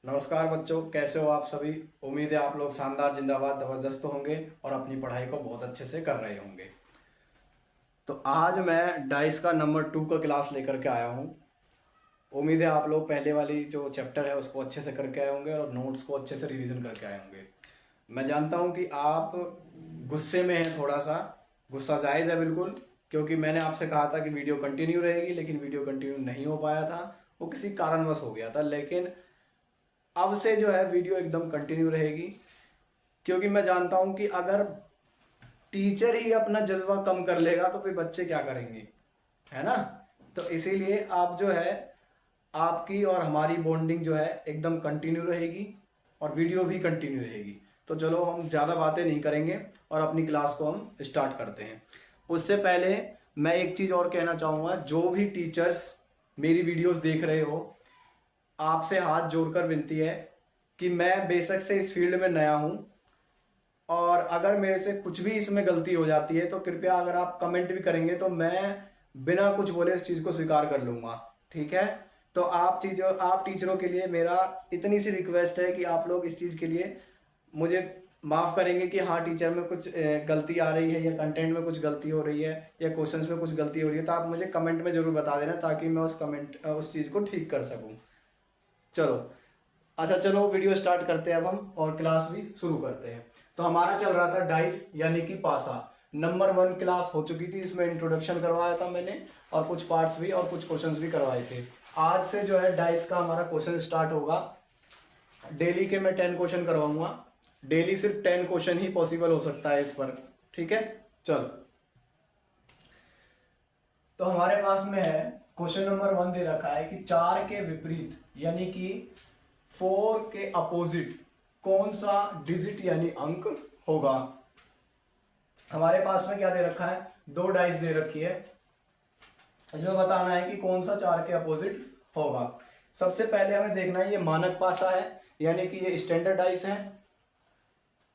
नमस्कार बच्चों, कैसे हो आप सभी। उम्मीद है आप लोग शानदार, जिंदाबाद, जबरदस्त होंगे और अपनी पढ़ाई को बहुत अच्छे से कर रहे होंगे। तो आज मैं डाइस का नंबर 2 का क्लास लेकर के आया हूँ। उम्मीद है आप लोग पहले वाली जो चैप्टर है उसको अच्छे से करके आए होंगे और नोट्स को अच्छे से रिवीजन करके आए होंगे। मैं जानता हूँ कि आप गुस्से में हैं, थोड़ा सा गुस्सा जायज़ है बिल्कुल, क्योंकि मैंने आपसे कहा था कि वीडियो कंटिन्यू रहेगी, लेकिन वीडियो कंटिन्यू नहीं हो पाया था। वो किसी कारणवश हो गया था, लेकिन अब से जो है वीडियो एकदम कंटिन्यू रहेगी, क्योंकि मैं जानता हूं कि अगर टीचर ही अपना जज्बा कम कर लेगा तो फिर बच्चे क्या करेंगे, है ना। तो इसीलिए आप जो है, आपकी और हमारी बॉन्डिंग जो है एकदम कंटिन्यू रहेगी और वीडियो भी कंटिन्यू रहेगी। तो चलो हम ज़्यादा बातें नहीं करेंगे और अपनी क्लास को हम स्टार्ट करते हैं। उससे पहले मैं एक चीज़ और कहना चाहूँगा, जो भी टीचर्स मेरी वीडियोस देख रहे हो, आपसे हाथ जोड़कर विनती है कि मैं बेशक से इस फील्ड में नया हूं, और अगर मेरे से कुछ भी इसमें गलती हो जाती है तो कृपया अगर आप कमेंट भी करेंगे तो मैं बिना कुछ बोले इस चीज़ को स्वीकार कर लूँगा, ठीक है। तो आप टीचरों के लिए मेरा इतनी सी रिक्वेस्ट है कि आप लोग इस चीज़ के लिए मुझे माफ़ करेंगे कि हाँ, टीचर में कुछ गलती आ रही है या कंटेंट में कुछ गलती हो रही है या क्वेश्चंस में कुछ गलती हो रही है, तो आप मुझे कमेंट में ज़रूर बता देना ताकि मैं उस चीज़ को ठीक कर सकूँ। चलो, अच्छा चलो वीडियो स्टार्ट करते हैं अब हम, और क्लास भी शुरू करते हैं। तो हमारा चल रहा था डाइस यानी कि पासा। नंबर 1 क्लास हो चुकी थी, इसमें इंट्रोडक्शन करवाया था मैंने और कुछ पार्ट्स भी और कुछ क्वेश्चंस भी करवाए थे। आज से जो है डाइस का हमारा क्वेश्चन स्टार्ट होगा। डेली के मैं 10 क्वेश्चन करवाऊंगा। डेली सिर्फ 10 क्वेश्चन ही पॉसिबल हो सकता है इस पर, ठीक है। चलो, तो हमारे पास में है क्वेश्चन नंबर 1 दे रखा है कि 4 के विपरीत यानी कि 4 के अपोजिट कौन सा डिजिट यानी अंक होगा। हमारे पास में क्या दे रखा है, 2 डाइस दे रखी है, इसमें बताना है कि कौन सा 4 के अपोजिट होगा। सबसे पहले हमें देखना है, ये मानक पासा है यानी कि ये स्टैंडर्ड डाइस है,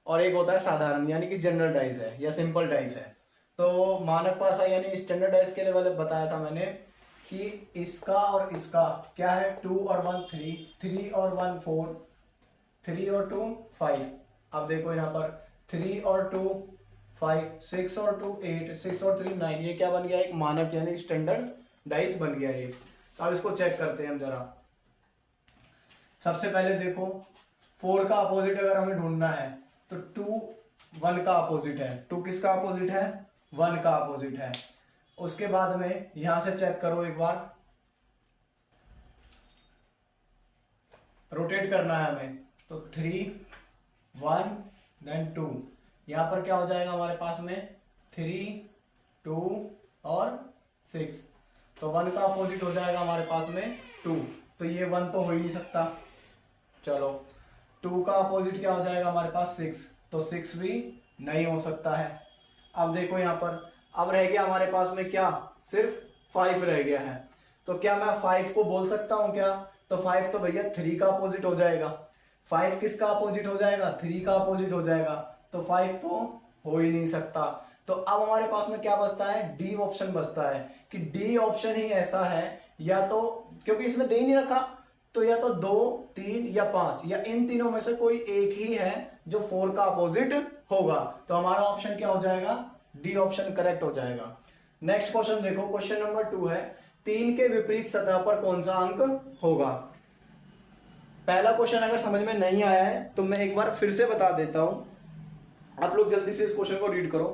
और एक होता है साधारण यानी कि जनरल डाइस है या सिंपल डाइस है। तो मानक पासा यानी स्टैंडर्ड डाइस के लिए वाले बताया था मैंने कि इसका और इसका क्या है, 2 और 1 3, 3 और 1 4, 3 और 2 5। अब देखो यहाँ पर 3 और 2 5, 6 और 2 8, 6 और 3 9। ये क्या बन गया, एक मानक यानी स्टैंडर्ड डाइस बन गया ये। अब इसको चेक करते हैं हम जरा। सबसे पहले देखो, 4 का अपोजिट अगर हमें ढूंढना है तो 2 1 का अपोजिट है। 2 किसका अपोजिट है, 1 का अपोजिट है। उसके बाद में यहां से चेक करो एक बार, रोटेट करना है हमें, तो 3 1 देन 2। यहां पर क्या हो जाएगा हमारे पास में, 3 2 और 6। तो 1 का अपोजिट हो जाएगा हमारे पास में 2, तो ये 1 तो हो ही नहीं सकता। चलो, 2 का अपोजिट क्या हो जाएगा हमारे पास 6, तो 6 भी नहीं हो सकता है। अब देखो यहाँ पर, अब रह गया हमारे पास में क्या, सिर्फ 5 रह गया है। तो क्या मैं 5 को बोल सकता हूँ क्या, तो 5 तो भैया 3 का अपोजिट हो जाएगा। 5 किसका अपोजिट हो जाएगा, 3 का अपोजिट हो जाएगा, तो 5 तो हो ही नहीं सकता। तो अब हमारे पास में क्या बचता है, डी ऑप्शन बचता है कि डी ऑप्शन ही ऐसा है, या तो क्योंकि इसमें दे ही नहीं रखा, तो या तो 2 3 या 5 या इन तीनों में से कोई एक ही है जो 4 का अपोजिट होगा। तो हमारा ऑप्शन क्या हो जाएगा, डी ऑप्शन करेक्ट हो जाएगा। नेक्स्ट क्वेश्चन देखो, क्वेश्चन नंबर 2 है, 3 के विपरीत सतह पर कौन सा अंक होगा। पहला क्वेश्चन अगर समझ में नहीं आया है तो मैं एक बार फिर से बता देता हूं, आप लोग जल्दी से इस क्वेश्चन को रीड करो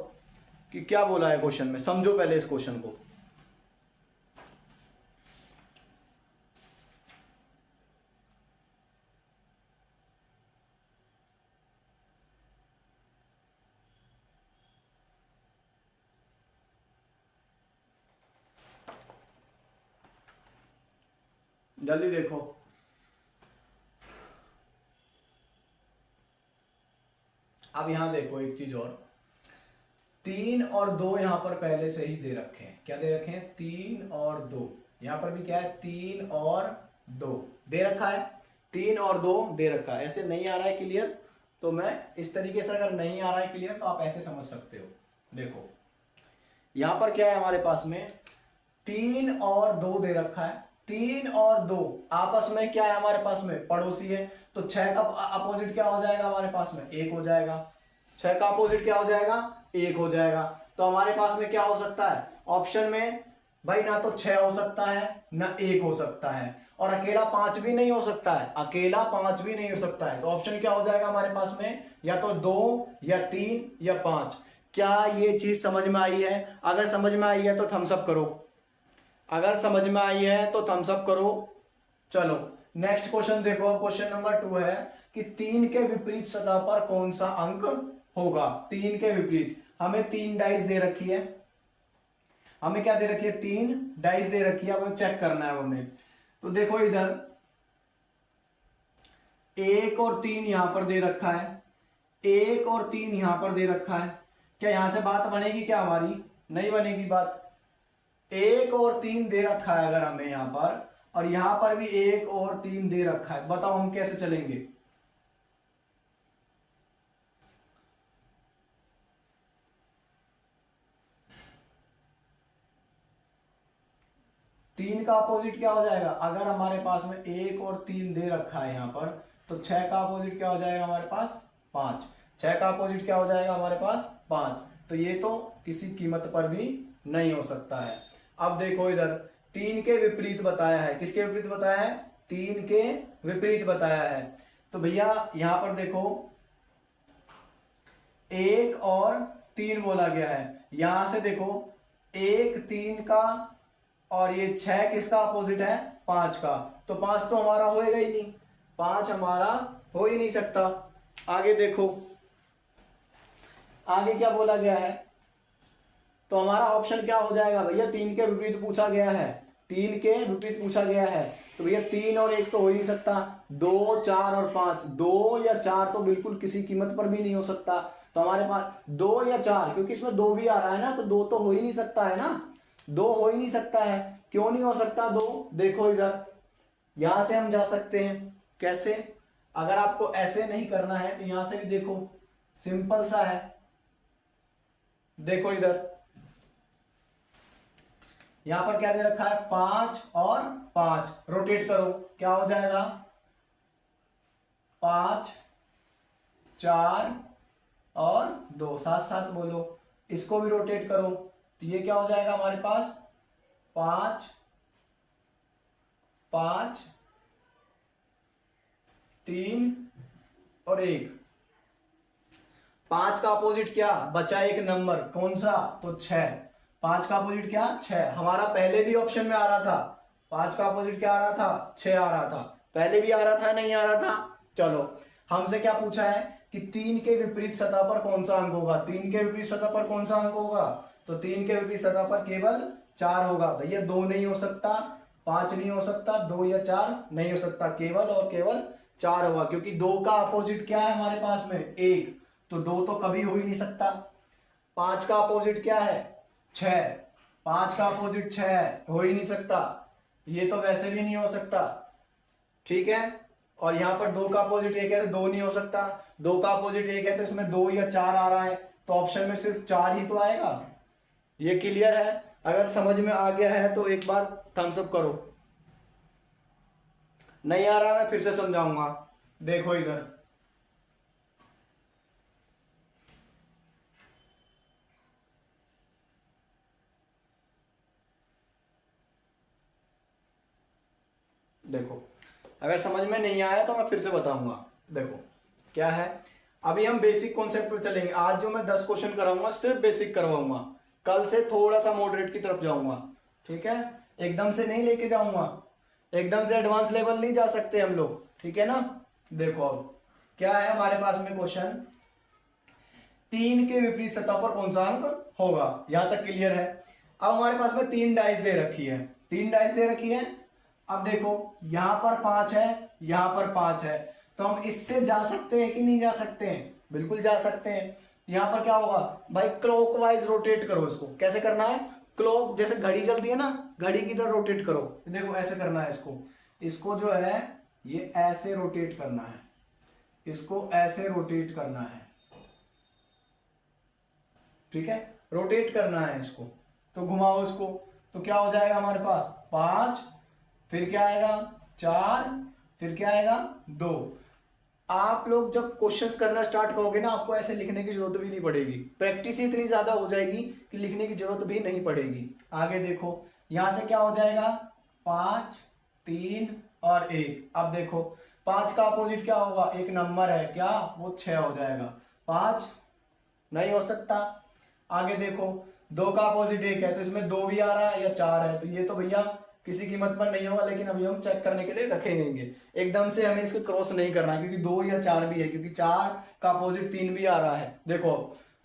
कि क्या बोला है क्वेश्चन में, समझो पहले इस क्वेश्चन को। जल्दी देखो। अब यहां देखो एक चीज और, 3 और 2 यहां पर पहले से ही दे रखे हैं। क्या दे रखे हैं, 3 और 2। यहां पर भी क्या है, 3 और 2 दे रखा है, 3 और 2 दे रखा है। ऐसे नहीं आ रहा है क्लियर, तो मैं इस तरीके से, अगर नहीं आ रहा है क्लियर तो आप ऐसे समझ सकते हो। देखो यहां पर क्या है हमारे पास में, 3 और 2 दे रखा है, 3 और 2 आपस में क्या है हमारे पास में, पड़ोसी है। तो 6 का अपोजिट क्या हो जाएगा हमारे पास में, 1 हो जाएगा। 6 का अपोजिट क्या हो जाएगा, 1 हो जाएगा। तो हमारे पास में क्या हो सकता है ऑप्शन में भाई, ना तो 6 हो सकता है ना 1 हो सकता है, और अकेला 5 भी नहीं हो सकता है, अकेला 5 भी नहीं हो सकता है। तो ऑप्शन क्या हो जाएगा हमारे पास में, या तो 2 या 3 या 5। क्या ये चीज समझ में आई है? अगर समझ में आई है तो थम्स अप करो, अगर समझ में आई है तो थम्स अप करो। चलो नेक्स्ट क्वेश्चन देखो। अब क्वेश्चन नंबर 2 है कि 3 के विपरीत सतह पर कौन सा अंक होगा। 3 के विपरीत हमें 3 डाइस दे रखी है, हमें क्या दे रखी है, 3 डाइस दे रखी है, हमें चेक करना है हमें। तो देखो इधर 1 और 3 यहां पर दे रखा है, 1 और 3 यहां पर दे रखा है। क्या यहां से बात बनेगी क्या हमारी, नहीं बनेगी बात। 1 और 3 दे रखा है अगर हमें यहां पर, और यहां पर भी 1 और 3 दे रखा है, बताओ हम कैसे चलेंगे। तीन का अपोजिट क्या हो जाएगा, अगर हमारे पास में 1 और 3 दे रखा है यहां पर, तो 6 का अपोजिट क्या हो जाएगा हमारे पास, 5। 6 का अपोजिट क्या हो जाएगा हमारे पास, 5। तो ये तो किसी कीमत पर भी नहीं हो सकता है। अब देखो इधर 3 के विपरीत बताया है, किसके विपरीत बताया है, 3 के विपरीत बताया है। तो भैया यहां पर देखो 1 और 3 बोला गया है, यहां से देखो 1 3 का, और ये 6 किसका अपोजिट है, 5 का। तो 5 तो हमारा होएगा ही नहीं, 5 हमारा हो ही नहीं सकता। आगे देखो आगे क्या बोला गया है, तो हमारा ऑप्शन क्या हो जाएगा भैया, 3 के विपरीत पूछा गया है, 3 के विपरीत पूछा गया है। तो भैया 3 और 1 तो हो ही नहीं सकता, 2 4 और 5, 2 या 4 तो बिल्कुल किसी कीमत पर भी नहीं हो सकता। तो हमारे पास 2 या 4, क्योंकि इसमें 2 भी आ रहा है ना, तो 2 तो हो ही नहीं सकता है ना, 2 हो ही नहीं सकता है। क्यों नहीं हो सकता 2, देखो इधर यहां से हम जा सकते हैं। कैसे, अगर आपको ऐसे नहीं करना है तो यहां से भी देखो, सिंपल सा है। देखो इधर यहां पर क्या दे रखा है, 5 और 5, रोटेट करो क्या हो जाएगा, 5 4 और 2, साथ साथ बोलो, इसको भी रोटेट करो। तो ये क्या हो जाएगा हमारे पास, 5 5 3 और 1। 5 का अपोजिट क्या बचा, एक नंबर कौन सा, तो 6। 5 का अपोजिट क्या, 6। हमारा पहले भी ऑप्शन में आ रहा था, 5 का अपोजिट क्या आ रहा था, 6 आ रहा था, पहले भी आ रहा था नहीं आ रहा था। चलो हमसे क्या पूछा है कि 3 के विपरीत सतह पर कौन सा अंक होगा, 3 के विपरीत सतह पर कौन सा अंक होगा, तो 3 के विपरीत सतह पर केवल 4 होगा। भैया 2 नहीं हो सकता, 5 नहीं हो सकता, 2 या 4 नहीं हो सकता, केवल और केवल 4 होगा, क्योंकि 2 का अपोजिट क्या है हमारे पास में, 1। तो 2 तो कभी हो ही नहीं सकता। 5 का अपोजिट क्या है, 6। 5 का अपोजिट 6 है, हो ही नहीं सकता, ये तो वैसे भी नहीं हो सकता, ठीक है। और यहां पर 2 का अपोजिट 1 है तो 2 नहीं हो सकता, 2 का अपोजिट 1 है तो इसमें 2 या 4 आ रहा है, तो ऑप्शन में सिर्फ 4 ही तो आएगा। ये क्लियर है? अगर समझ में आ गया है तो एक बार थम्स अप करो, नहीं आ रहा मैं फिर से समझाऊंगा। देखो इधर देखो, अगर समझ में नहीं आया तो मैं फिर से बताऊंगा। देखो क्या है, अभी हम बेसिक कॉन्सेप्ट पर चलेंगे। आज जो मैं 10 क्वेश्चन कराऊंगा सिर्फ बेसिक करवाऊंगा, कल से थोड़ा सा मॉडरेट की तरफ जाऊंगा, ठीक है। एकदम से नहीं लेके जाऊंगा, एकदम से एडवांस लेवल नहीं जा सकते हम लोग, ठीक है ना। देखो अब क्या है हमारे पास में क्वेश्चन, 3 के विपरीत सतह पर कौन सा अंक होगा, यहां तक क्लियर है। अब हमारे पास में 3 डाइस दे रखी है, 3 डाइस दे रखी है। अब देखो यहां पर 5 है, यहां पर 5 है, तो हम इससे जा सकते हैं कि नहीं जा सकते हैं, बिल्कुल जा सकते हैं। यहां पर क्या होगा भाई, क्लॉकवाइज रोटेट करो इसको। कैसे करना है, क्लॉक जैसे घड़ी चलती है ना, घड़ी की तरह रोटेट करो। देखो ऐसे करना है इसको, इसको जो है ये ऐसे रोटेट करना है, इसको ऐसे रोटेट करना है, ठीक है, रोटेट करना है इसको। तो घुमाओ इसको, तो क्या हो जाएगा हमारे पास 5, फिर क्या आएगा 4, फिर क्या आएगा 2। आप लोग जब क्वेश्चंस करना स्टार्ट करोगे ना, आपको ऐसे लिखने की जरूरत भी नहीं पड़ेगी, प्रैक्टिस ही इतनी ज्यादा हो जाएगी कि लिखने की जरूरत भी नहीं पड़ेगी। आगे देखो, यहां से क्या हो जाएगा 5, 3 और 1। अब देखो 5 का अपोजिट क्या होगा, एक नंबर है क्या, वो 6 हो जाएगा, 5 नहीं हो सकता। आगे देखो 2 का अपोजिट 1 है, तो इसमें 2 भी आ रहा है या 4 है, तो ये तो भैया किसी कीमत पर नहीं होगा, लेकिन अभी हम चेक करने के लिए रखेंगे। एकदम से हमें इसको क्रॉस नहीं करना है, क्योंकि 2 या 4 भी है, क्योंकि 4 का अपोजिट 3 भी आ रहा है। देखो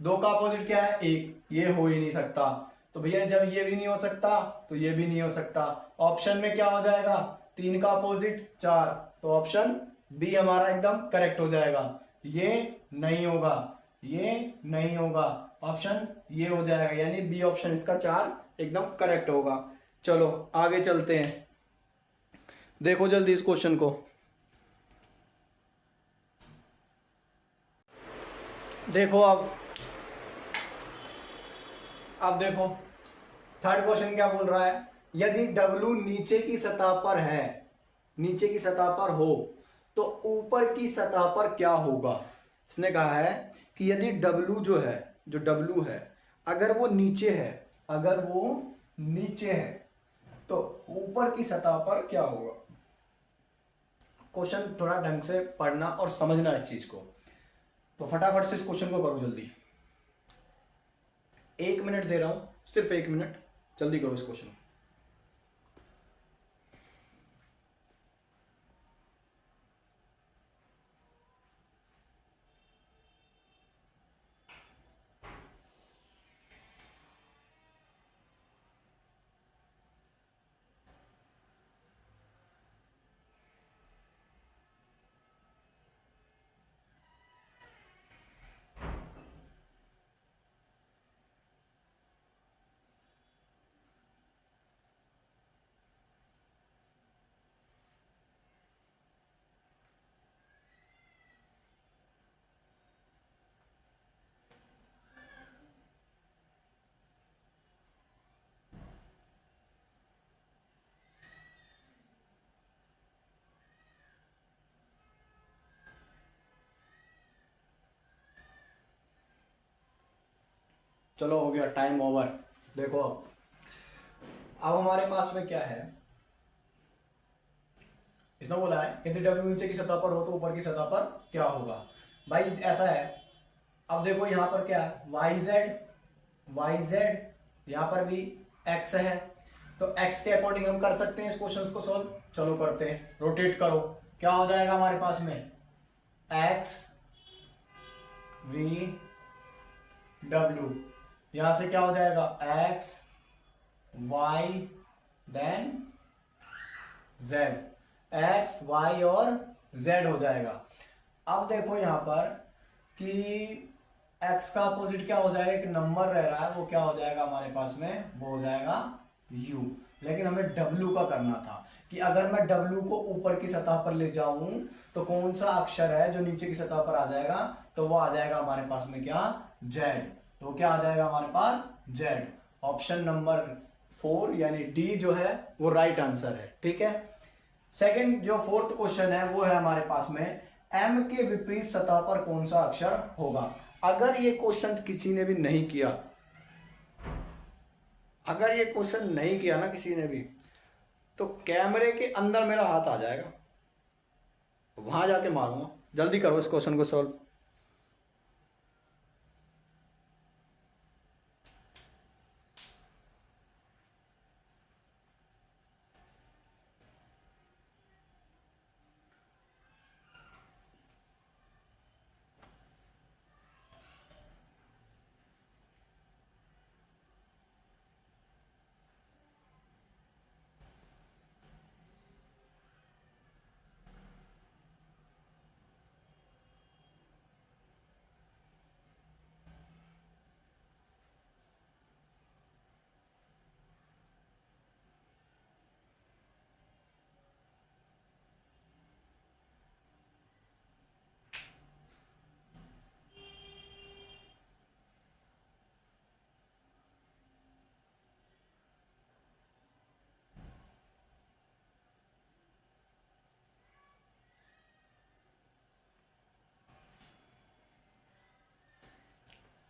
2 का अपोजिट क्या है 1, ये हो ही नहीं सकता। तो भैया जब ये भी नहीं हो सकता तो ये भी नहीं हो सकता। ऑप्शन में क्या हो जाएगा, 3 का अपोजिट 4, तो ऑप्शन बी हमारा एकदम करेक्ट हो जाएगा। ये नहीं होगा, ये नहीं होगा, ऑप्शन ये हो जाएगा, यानी बी ऑप्शन इसका 4 एकदम करेक्ट होगा। चलो आगे चलते हैं, देखो जल्दी इस क्वेश्चन को। देखो अब देखो थर्ड क्वेश्चन क्या बोल रहा है, यदि W नीचे की सतह पर है, नीचे की सतह पर हो, तो ऊपर की सतह पर क्या होगा। इसने कहा है कि यदि W जो है, जो W है, अगर वो नीचे है, अगर वो नीचे है, तो ऊपर की सतह पर क्या होगा। क्वेश्चन थोड़ा ढंग से पढ़ना और समझना इस चीज को। तो फटाफट से इस क्वेश्चन को करो जल्दी, 1 मिनट दे रहा हूं, सिर्फ 1 मिनट, जल्दी करो इस क्वेश्चन को। चलो हो गया, टाइम ओवर। देखो अब हमारे पास में क्या है, इसने बोला है यदि W नीचे की सतह पर हो तो ऊपर की सतह पर क्या होगा। भाई ऐसा है, अब देखो यहां पर क्या है वाई जेड, यहां पर भी x है, तो x के अकॉर्डिंग हम कर सकते हैं इस क्वेश्चन को सॉल्व। चलो करते हैं, रोटेट करो, क्या हो जाएगा हमारे पास में x v w, यहां से क्या हो जाएगा x y then z, x y और z हो जाएगा। अब देखो यहां पर कि x का अपोजिट क्या हो जाएगा, एक नंबर रह रहा है, वो क्या हो जाएगा हमारे पास में, वो हो जाएगा u। लेकिन हमें w का करना था कि अगर मैं w को ऊपर की सतह पर ले जाऊं तो कौन सा अक्षर है जो नीचे की सतह पर आ जाएगा, तो वो आ जाएगा हमारे पास में क्या z। तो क्या आ जाएगा हमारे पास z। ऑप्शन नंबर 4 यानी डी जो है वो राइट आंसर है। ठीक है, सेकंड जो फोर्थ क्वेश्चन है वो है हमारे पास में m के विपरीत सतह पर कौन सा अक्षर होगा। अगर ये क्वेश्चन किसी ने भी नहीं किया, अगर ये क्वेश्चन नहीं किया ना किसी ने भी, तो कैमरे के अंदर मेरा हाथ आ जाएगा, वहां जाके मारूंगा। जल्दी करो इस क्वेश्चन को सॉल्व।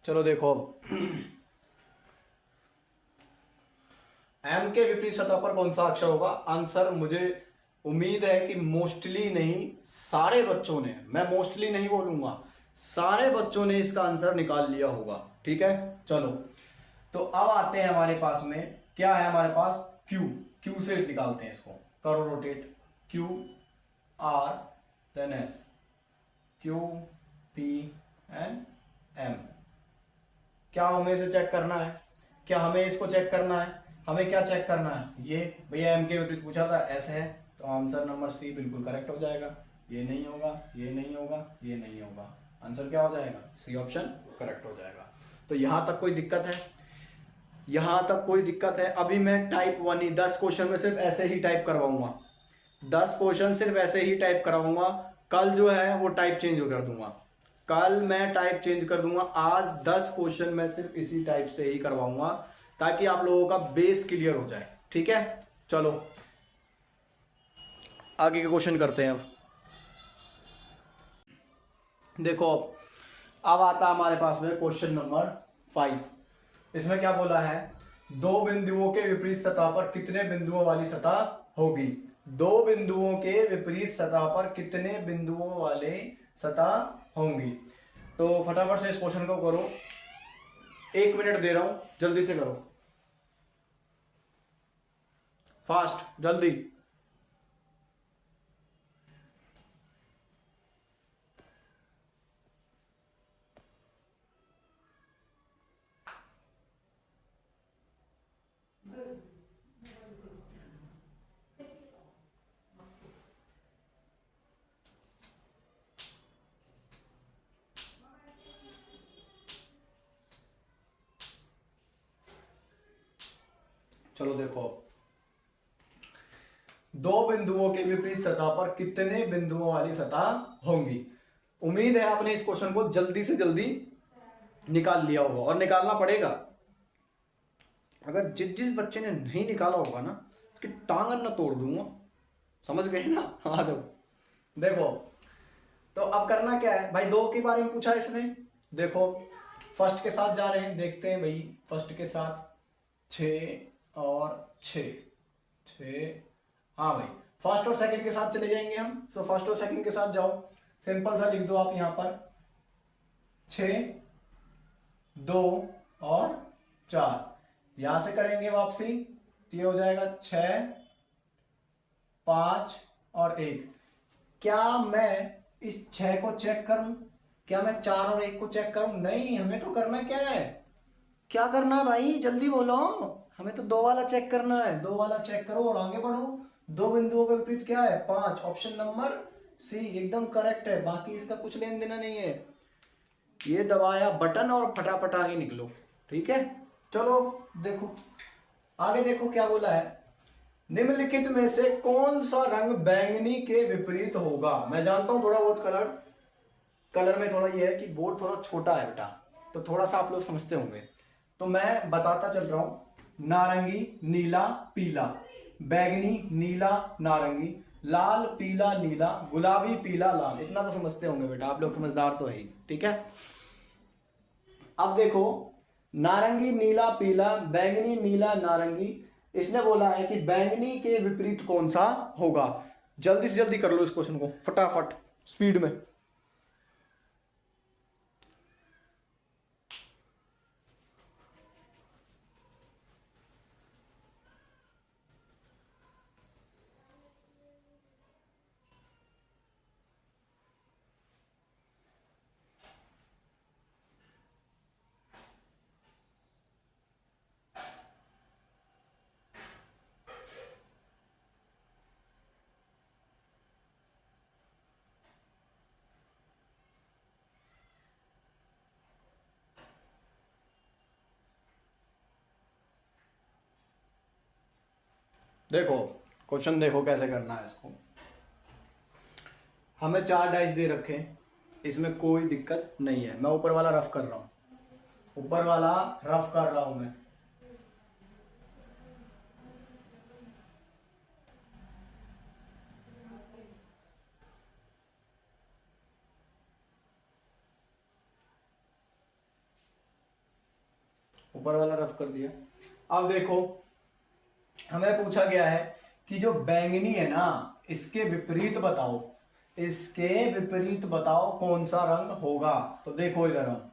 चलो देखो अब एम के विपरीत सतह पर कौन सा अक्षर होगा। आंसर मुझे उम्मीद है कि मोस्टली नहीं, सारे बच्चों ने, मैं मोस्टली नहीं बोलूंगा, सारे बच्चों ने इसका आंसर निकाल लिया होगा। ठीक है, चलो तो अब आते हैं हमारे पास में क्या है, हमारे पास क्यू। क्यू से निकालते हैं इसको, करो rotate, Q R then S, Q P N M. क्या हमें इसे चेक करना है, क्या हमें इसको चेक करना है, हमें क्या चेक करना है, ये भैया एम के विपरीत पूछा था, ऐसे है, तो आंसर नंबर सी बिल्कुल करेक्ट हो जाएगा। ये नहीं होगा, ये नहीं होगा, ये नहीं होगा, आंसर क्या हो जाएगा, सी ऑप्शन करेक्ट हो जाएगा। तो यहां तक कोई दिक्कत है, यहां तक कोई दिक्कत है। अभी मैं टाइप 1 ही 10 क्वेश्चन में सिर्फ ऐसे ही टाइप करवाऊंगा, 10 क्वेश्चन सिर्फ ऐसे ही टाइप करवाऊंगा। कल जो है वो टाइप चेंज कर दूंगा, कल मैं टाइप चेंज कर दूंगा। आज 10 क्वेश्चन मैं सिर्फ इसी टाइप से ही करवाऊंगा ताकि आप लोगों का बेस क्लियर हो जाए। ठीक है, चलो आगे के क्वेश्चन करते हैं। अब देखो अब आता हमारे पास में क्वेश्चन नंबर 5। इसमें क्या बोला है, दो बिंदुओं के विपरीत सतह पर कितने बिंदुओं वाली सतह होगी। दो बिंदुओं के विपरीत सतह पर कितने बिंदुओं वाले सतह होंगी। तो फटाफट से इस क्वेश्चन को करो, 1 मिनट दे रहा हूं, जल्दी से करो, फास्ट जल्दी। चलो देखो, दो बिंदुओं के विपरीत सतह पर कितने बिंदुओं वाली सतह होंगी। उम्मीद है आपने इस क्वेश्चन को जल्दी से जल्दी निकाल लिया होगा और निकालना पड़ेगा। अगर जिस जिस बच्चे ने नहीं निकाला होगा ना, उसकी टांगन ना तोड़ दूंगा, समझ गए ना। आ जाओ देखो, तो अब करना क्या है भाई, दो के बारे में पूछा इसने। देखो फर्स्ट के साथ जा रहे हैं, देखते हैं भाई, फर्स्ट के साथ 6 और 6, 6, हाँ भाई फर्स्ट और सेकंड के साथ चले जाएंगे हम। तो फर्स्ट और सेकंड के साथ जाओ, सिंपल सा लिख दो आप यहां पर 6, 2 और 4। यहां से करेंगे वापसी, तो ये हो जाएगा 6, 5 और 1। क्या मैं इस 6 को चेक करूं, क्या मैं 4 और 1 को चेक करूं, नहीं, हमें तो करना क्या है, क्या करना है भाई जल्दी बोलो, हमें तो 2 वाला चेक करना है। 2 वाला चेक करो और आगे बढ़ो। दो बिंदुओं का विपरीत क्या है, 5, ऑप्शन नंबर सी एकदम करेक्ट है, बाकी इसका कुछ लेन देना नहीं है। ये दबाया बटन और फटाफट आगे निकलो। ठीक है, चलो देखो आगे, देखो क्या बोला है, निम्नलिखित में से कौन सा रंग बैंगनी के विपरीत होगा। मैं जानता हूं थोड़ा बहुत कलर में थोड़ा ये है कि बोर्ड थोड़ा छोटा है बेटा, तो थोड़ा सा आप लोग समझते होंगे, तो मैं बताता चल रहा हूं। नारंगी, नीला, पीला, बैंगनी, नीला, नारंगी, लाल, पीला, नीला, गुलाबी, पीला, लाल। इतना तो समझते होंगे बेटा, आप लोग समझदार तो है ही। ठीक है, अब देखो नारंगी, नीला, पीला, बैंगनी, नीला, नारंगी, इसने बोला है कि बैंगनी के विपरीत कौन सा होगा। जल्दी से जल्दी कर लो इस क्वेश्चन को फटाफट स्पीड में। देखो क्वेश्चन देखो कैसे करना है इसको। हमें 4 डाइस दे रखे हैं, इसमें कोई दिक्कत नहीं है। मैं ऊपर वाला रफ कर रहा हूं, ऊपर वाला रफ कर रहा हूं मैं। ऊपर वाला रफ कर दिया। अब देखो हमें पूछा गया है कि जो बैंगनी है ना, इसके विपरीत बताओ, इसके विपरीत बताओ कौन सा रंग होगा। तो देखो इधर हम,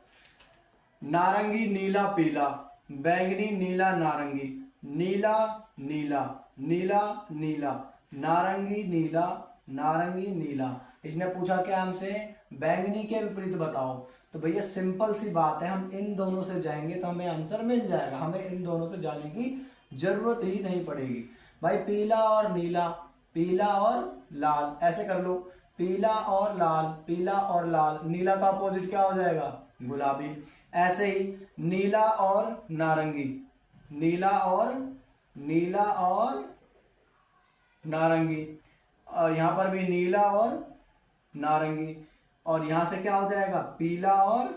नारंगी नीला पीला, बैंगनी नीला नारंगी, नीला नीला, नीला नीला, नारंगी नीला, नारंगी नीला। इसने पूछा क्या हमसे, बैंगनी के विपरीत बताओ। तो भैया सिंपल सी बात है, हम इन दोनों से जाएंगे तो हमें आंसर मिल जाएगा, हमें इन दोनों से जाने की जरूरत ही नहीं पड़ेगी। भाई पीला और नीला, पीला और लाल, ऐसे कर लो, पीला और लाल, पीला और लाल, नीला का अपोजिट क्या हो जाएगा, गुलाबी। ऐसे ही नीला और नारंगी, नीला और, नीला और नारंगी, और यहां पर भी नीला और नारंगी, और यहां से क्या हो जाएगा, पीला और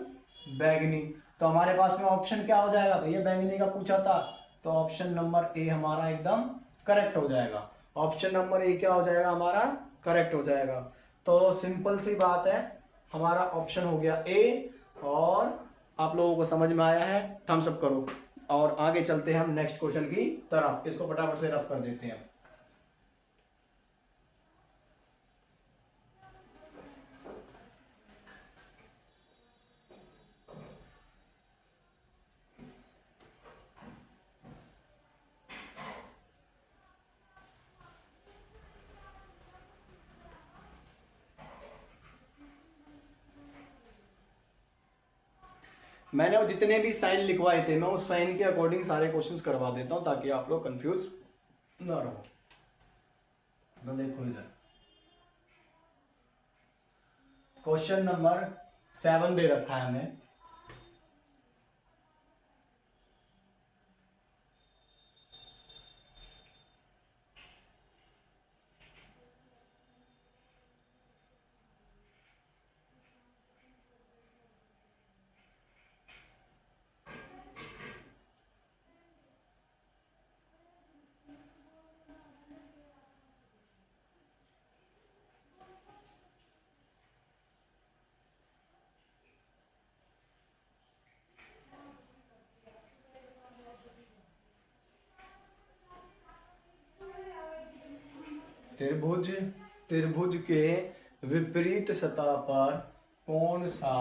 बैंगनी। तो हमारे पास में ऑप्शन क्या हो जाएगा भैया, बैंगनी का पूछा था, तो ऑप्शन नंबर ए हमारा एकदम करेक्ट हो जाएगा। ऑप्शन नंबर ए क्या हो जाएगा हमारा, करेक्ट हो जाएगा। तो सिंपल सी बात है, हमारा ऑप्शन हो गया ए। और आप लोगों को समझ में आया है, थम्स अप करो। और आगे चलते हैं हम नेक्स्ट क्वेश्चन की तरफ, इसको फटाफट से रफ कर देते हैं। मैंने वो जितने भी साइन लिखवाए थे, मैं उस साइन के अकॉर्डिंग सारे क्वेश्चंस करवा देता हूं ताकि आप लोग कंफ्यूज ना रहो। तो देखो इधर क्वेश्चन नंबर 7 दे रखा है हमें। त्रिभुज, त्रिभुज के विपरीत सतह पर कौन सा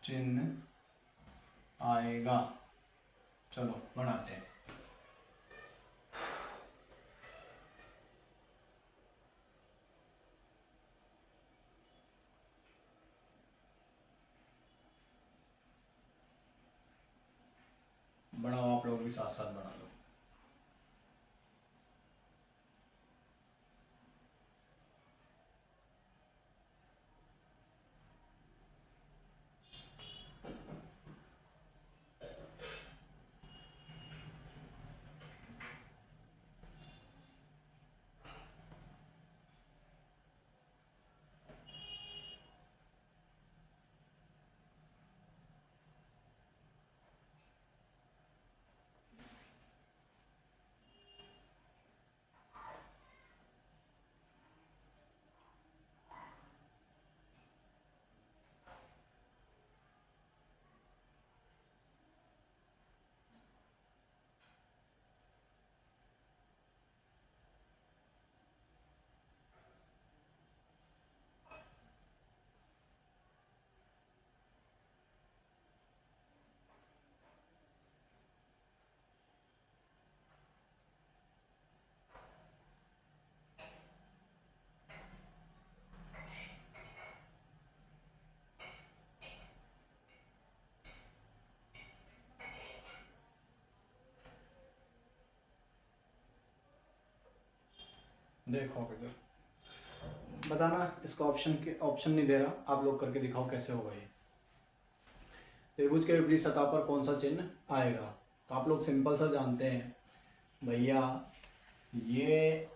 चिन्ह आएगा। चलो बनाते हैं। बनाओ, आप लोग भी साथ साथ बना लो। देखो इधर बताना, इसका ऑप्शन के ऑप्शन नहीं दे रहा, आप लोग करके दिखाओ कैसे होगा ये। त्रिभुज के विपरीत सतह पर कौन सा चिन्ह आएगा। तो आप लोग सिंपल सा जानते हैं भैया, ये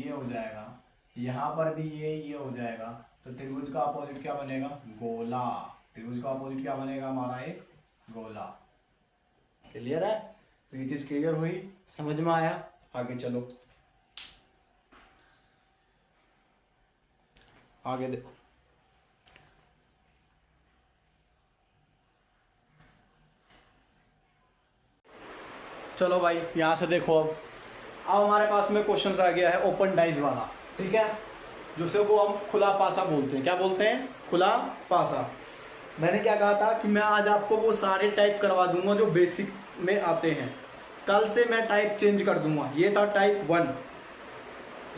हो जाएगा, यहाँ पर भी ये हो जाएगा। तो त्रिभुज का अपोजिट क्या बनेगा, गोला। त्रिभुज का अपोजिट क्या बनेगा हमारा, एक गोला। क्लियर है, तो ये चीज क्लियर हुई, समझ में आया। आगे चलो, आगे देखो, चलो भाई यहाँ से देखो। अब हमारे पास में क्वेश्चन आ गया है ओपन डाइज वाला, ठीक है, जिसे को हम खुला पासा बोलते हैं। क्या बोलते हैं? खुला पासा। मैंने क्या कहा था कि मैं आज आपको वो सारे टाइप करवा दूंगा जो बेसिक में आते हैं। कल से मैं टाइप चेंज कर दूंगा। ये था टाइप 1,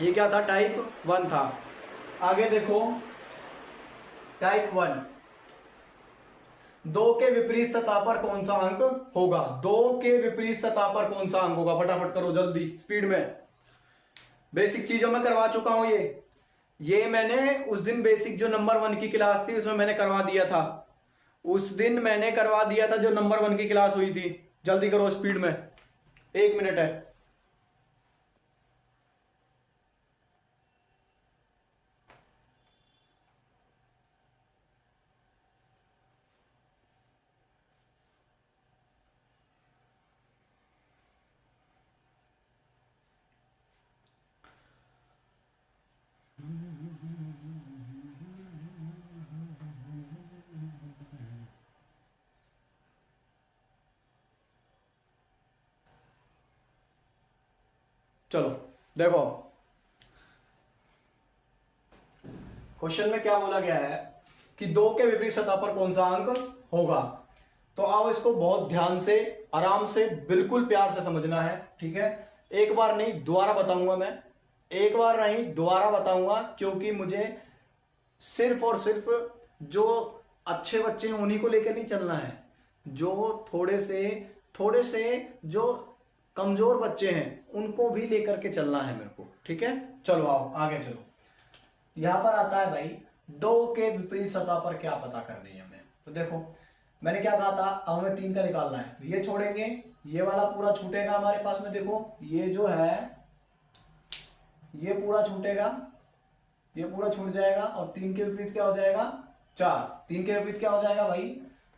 ये क्या था? टाइप 1 था। आगे देखो, टाइप 1, 2 के विपरीत सतह पर कौन सा अंक होगा? 2 के विपरीत सतह पर कौन सा अंक होगा? फटाफट करो जल्दी, स्पीड में। बेसिक चीजों में करवा चुका हूं ये मैंने उस दिन बेसिक जो नंबर 1 की क्लास थी उसमें मैंने करवा दिया था। उस दिन मैंने करवा दिया था जो नंबर 1 की क्लास हुई थी। जल्दी करो स्पीड में, 1 मिनट है। चलो देखो, क्वेश्चन में क्या बोला गया है कि 2 के विपरीत सतह पर कौन सा अंक होगा। तो अब इसको बहुत ध्यान से, आराम से, बिल्कुल प्यार से समझना है, ठीक है। एक बार नहीं दोबारा बताऊंगा मैं, एक बार नहीं दोबारा बताऊंगा, क्योंकि मुझे सिर्फ और सिर्फ जो अच्छे बच्चे हैं उन्हीं को लेकर नहीं चलना है। जो थोड़े से जो कमजोर बच्चे हैं उनको भी लेकर के चलना है मेरे को, ठीक है। चलो आओ आगे चलो। यहां पर आता है भाई, 2 के विपरीत सतह पर क्या पता करनी है हमें। तो देखो मैंने क्या कहा था, अब हमें 3 का निकालना है। तो ये छोड़ेंगे, ये वाला पूरा छूटेगा हमारे पास में। देखो ये जो है ये पूरा छूटेगा, ये पूरा छूट जाएगा। और 3 के विपरीत क्या हो जाएगा? 4। 3 के विपरीत क्या हो जाएगा भाई?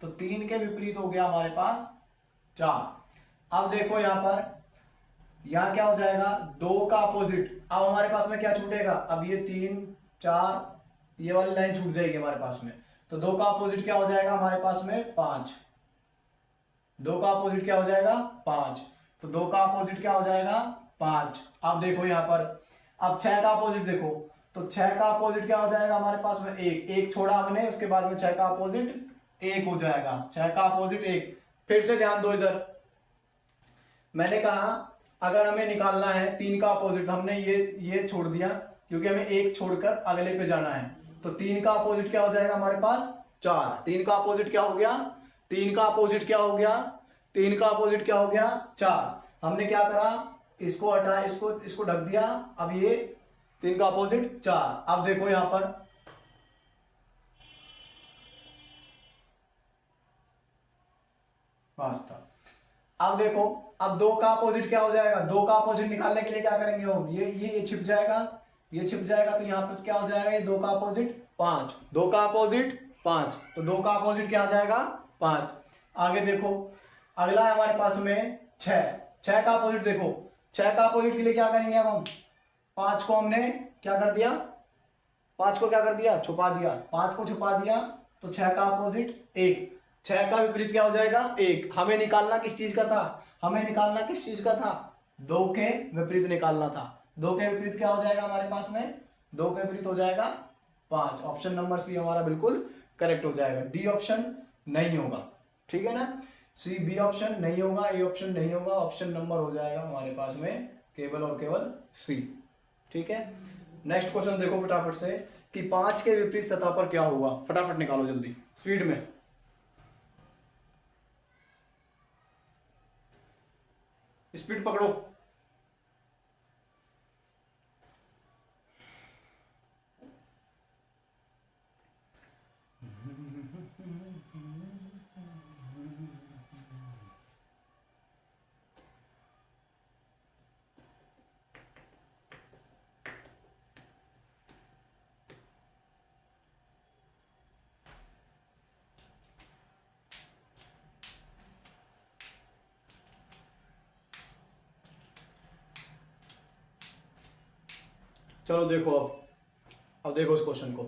तो 3 के विपरीत हो गया हमारे पास 4। अब देखो यहां पर, यहां क्या हो जाएगा? 2 का अपोजिट। अब हमारे पास में क्या छूटेगा? अब ये 3 4, ये वाली लाइन छूट जाएगी हमारे पास में। तो 2 का अपोजिट क्या हो जाएगा हमारे पास में? 5। 2 का अपोजिट क्या हो जाएगा? 5। तो 2 का अपोजिट क्या हो जाएगा? 5। अब देखो यहां पर, अब 6 का अपोजिट देखो, तो 6 का अपोजिट क्या हो जाएगा हमारे पास में? 1। 1 छोड़ा हमने, उसके बाद में 6 का अपोजिट 1 हो जाएगा। 6 का अपोजिट 1। फिर से ध्यान दो इधर, मैंने कहा अगर हमें निकालना है 3 का अपोजिट, हमने ये छोड़ दिया क्योंकि हमें 1 छोड़कर अगले पे जाना है। तो 3 का अपोजिट क्या हो जाएगा हमारे पास? 4। 3 का अपोजिट क्या हो गया? 3 का अपोजिट क्या हो गया? 3 का अपोजिट क्या हो गया? 4। हमने क्या करा? इसको हटा, इसको ढक दिया। अब ये 3 का अपोजिट 4। अब देखो यहां पर, वास्तव, अब देखो, अब 2 का अपोजिट क्या हो जाएगा? 2 का अपोजिट निकालने के लिए क्या करेंगे हम? ये छिप जाएगा, ये छिप जाएगा। तो यहां पर क्या हो जाएगा? ये 2 का अपोजिट 5। 2 का अपोजिट 5, तो 2 का अपोजिट क्या आ जाएगा? 5। आगे देखो, अगला है हमारे पास में 6। 6 का अपोजिट देखो, 6 का अपोजिट के लिए क्या करेंगे अब हम? 5 को हमने क्या कर दिया? 5 को क्या कर दिया? छुपा दिया। 5 को छुपा दिया, तो 6 का अपोजिट 1। 6 का विपरीत क्या हो जाएगा? 1। हमें निकालना किस चीज का था? हमें निकालना किस चीज का था? 2 के विपरीत निकालना था। 2 के विपरीत क्या हो जाएगा हमारे पास में? 2 के विपरीत हो जाएगा 5। ऑप्शन नंबर सी हमारा बिल्कुल करेक्ट हो जाएगा। डी ऑप्शन नहीं होगा, ठीक है ना। सी, बी ऑप्शन नहीं होगा, ए ऑप्शन नहीं होगा। ऑप्शन नंबर हो जाएगा हमारे पास में केवल और केवल सी, ठीक है। नेक्स्ट क्वेश्चन देखो फटाफट से, कि 5 के विपरीत सतह पर क्या होगा। फटाफट निकालो जल्दी, स्पीड में। स्पीड पकड़ो। चलो देखो, अब अब देखो इस क्वेश्चन को,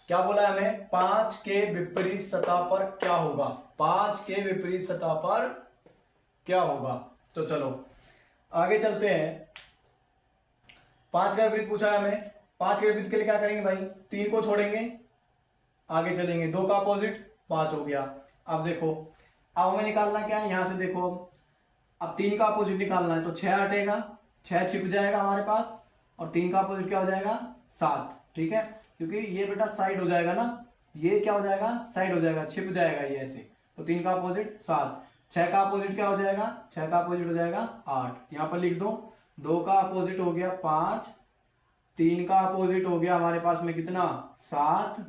क्या बोला है हमें, 5 के विपरीत सतह पर क्या होगा, 5 के विपरीत सतह पर क्या होगा। तो चलो आगे चलते हैं। 5 का विपरीत पूछा है हमें, 5 के विपरीत के लिए क्या करेंगे भाई, 3 को छोड़ेंगे, आगे चलेंगे, 2 का अपोजिट 5 हो गया। अब देखो, अब हमें निकालना क्या है, यहां से देखो, अब 3 का अपोजिट निकालना है तो 6 हटेगा, 6 छिप जाएगा हमारे पास, और 3 का अपोजिट क्या हो जाएगा, 7। ठीक है, क्योंकि ये बेटा साइड हो जाएगा ना, ये क्या हो जाएगा, साइड हो जाएगा, छिप जाएगा ये ऐसे, तो 3 का अपोजिट 7, 6 का अपोजिट क्या हो जाएगा, 6 का अपोजिट हो जाएगा 8, यहां पर लिख दो। 2 का अपोजिट हो गया 5, 3 का अपोजिट हो गया हमारे पास में कितना, 7,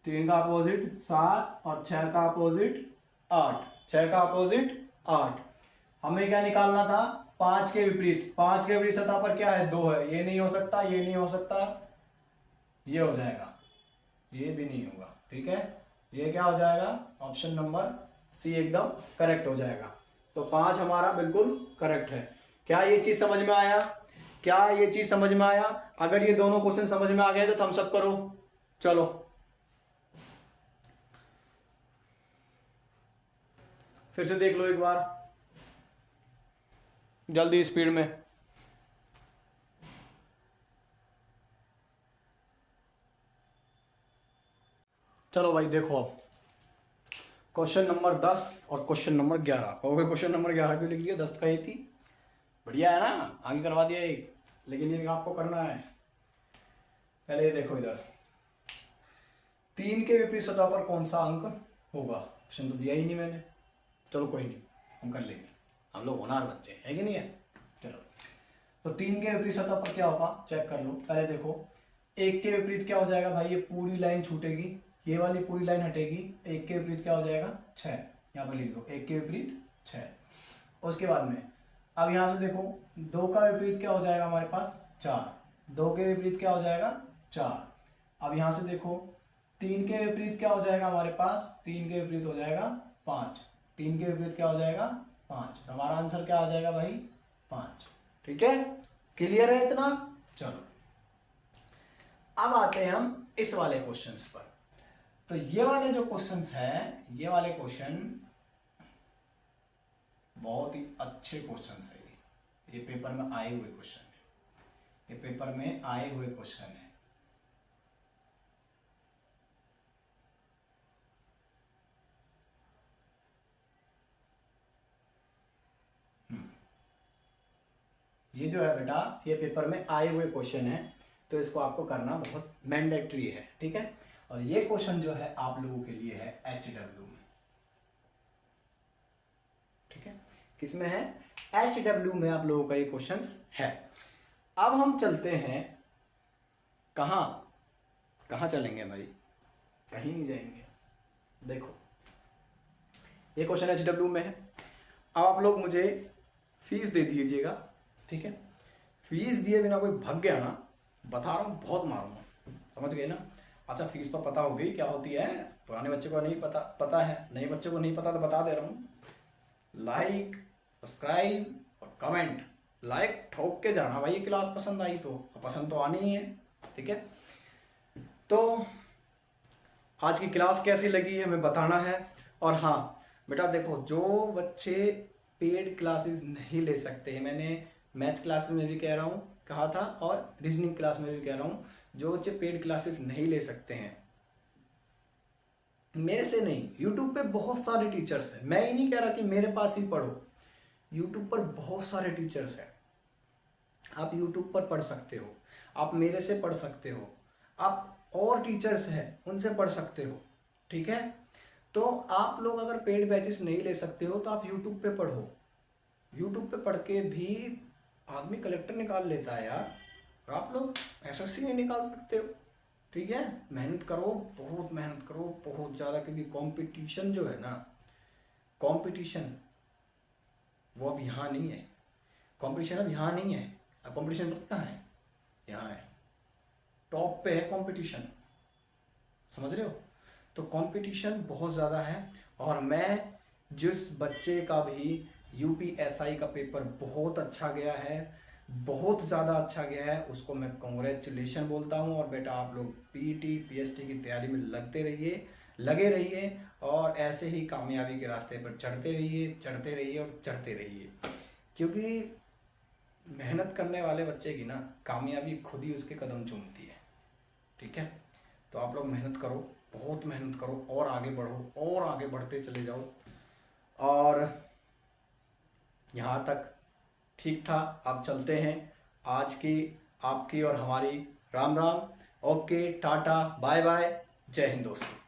3 का अपोजिट 7, और 6 का अपोजिट 8, 6 का अपोजिट 8। हमें क्या निकालना था, 5 के विपरीत, 5 के विपरीत सतह पर क्या है, 2 है, ये नहीं हो सकता, ये नहीं हो सकता, ये हो जाएगा, ये भी नहीं होगा। ठीक है, ये क्या हो जाएगा, ऑप्शन नंबर सी एकदम करेक्ट हो जाएगा। तो 5 हमारा बिल्कुल करेक्ट है। क्या ये चीज समझ में आया, क्या ये चीज समझ में आया। अगर ये दोनों क्वेश्चन समझ में आ गए तो थम्स अप करो। चलो फिर से देख लो एक बार जल्दी स्पीड में। चलो भाई देखो, अब क्वेश्चन नंबर 10 और क्वेश्चन नंबर 11। कहोगे क्वेश्चन नंबर 11 क्यों लिख दिया, 10 का ही थी, बढ़िया है ना, आगे करवा दिया एक, लेकिन ये आपको करना है। पहले ये देखो इधर, 3 के विपरीत सतह पर कौन सा अंक होगा, ऑप्शन तो दिया ही नहीं मैंने। चलो कोई नहीं, हम कर लेंगे, हम लोग होनहार बच्चे है कि नहीं है। चलो, तो 3 के विपरीत सतह पर क्या होगा, चेक कर लो। पहले देखो, 1 के विपरीत क्या हो जाएगा भाई, ये पूरी लाइन छूटेगी, ये वाली पूरी लाइन हटेगी, 1 के विपरीत क्या हो जाएगा, 6, यहाँ पर लिख दो 1 के विपरीत 6। उसके बाद में अब यहाँ से देखो, 2 का विपरीत क्या हो जाएगा हमारे पास, 4, 2 के विपरीत क्या हो जाएगा, 4। अब यहाँ से देखो, 3 के विपरीत क्या हो जाएगा हमारे पास, 3 के विपरीत हो जाएगा 5, 3 के विपरीत क्या हो जाएगा 5। हमारा आंसर क्या आ जाएगा भाई, 5। ठीक है, क्लियर है इतना। चलो अब आते हैं हम इस वाले क्वेश्चंस पर। तो ये वाले जो क्वेश्चंस हैं, ये वाले क्वेश्चन बहुत ही अच्छे क्वेश्चंस है। ये पेपर में आए हुए क्वेश्चन है, ये पेपर में आए हुए क्वेश्चन है। ये जो है बेटा, ये पेपर में आए हुए क्वेश्चन है, तो इसको आपको करना बहुत मैंडेटरी है। ठीक है, और ये क्वेश्चन जो है आप लोगों के लिए है HW में। ठीक है, किसमें है, HW में आप लोगों का ये क्वेश्चन है। अब हम चलते हैं कहाँ, कहाँ चलेंगे भाई, कहीं नहीं जाएंगे। देखो ये क्वेश्चन HW में है। अब आप लोग मुझे फीस दे दीजिएगा। ठीक है, फीस दिए बिना कोई भाग गया ना, बता रहा हूँ बहुत मारूंगा, समझ गए ना। अच्छा, फीस तो पता हो गई क्या होती है, पुराने बच्चे को नहीं पता, पता है, नए बच्चे को नहीं पता तो बता दे रहा हूँ। लाइक, सब्सक्राइब और कमेंट, लाइक ठोक के जाना भाई, ये क्लास पसंद आई तो, पसंद तो आनी ही है। ठीक है, तो आज की क्लास कैसी लगी हमें बताना है। और हाँ बेटा देखो, जो बच्चे पेड क्लासेस नहीं ले सकते, मैंने मैथ क्लास में भी कह रहा हूँ, कहा था, और रीजनिंग क्लास में भी कह रहा हूँ, जो बच्चे पेड क्लासेस नहीं ले सकते हैं, मेरे से नहीं, यूट्यूब पे बहुत सारे टीचर्स हैं। मैं ही नहीं कह रहा कि मेरे पास ही पढ़ो, यूट्यूब पर बहुत सारे टीचर्स हैं, आप यूट्यूब पर पढ़ सकते हो, आप मेरे से पढ़ सकते हो, आप और टीचर्स हैं उनसे पढ़ सकते हो। ठीक है, तो आप लोग अगर पेड बैचेस नहीं ले सकते हो तो आप यूट्यूब पे पढ़ो, यूट्यूब पे पढ़ के भी आदमी कलेक्टर निकाल लेता है यार, और आप लोग SSC नहीं निकाल सकते हो। ठीक है, मेहनत करो, बहुत मेहनत करो, बहुत ज़्यादा, क्योंकि कंपटीशन जो है ना, कंपटीशन वो अब यहाँ नहीं है, कंपटीशन अब यहाँ नहीं है। अब कंपटीशन कहाँ है, यहाँ है, टॉप पे है कंपटीशन, समझ रहे हो। तो कंपटीशन बहुत ज़्यादा है, और मैं जिस बच्चे का भी UPSI का पेपर बहुत अच्छा गया है, बहुत ज़्यादा अच्छा गया है, उसको मैं कॉन्ग्रेचुलेशन बोलता हूँ। और बेटा आप लोग पीटी पीएसटी की तैयारी में लगे रहिए और ऐसे ही कामयाबी के रास्ते पर चढ़ते रहिए और चढ़ते रहिए, क्योंकि मेहनत करने वाले बच्चे की ना कामयाबी खुद ही उसके कदम चूमती है। ठीक है, तो आप लोग मेहनत करो, बहुत मेहनत करो और आगे बढ़ो और आगे बढ़ते चले जाओ। और यहाँ तक ठीक था, अब चलते हैं। आज की आपकी और हमारी Ram Ram. Okay, tata, bye bye, जय हिंद दोस्तों।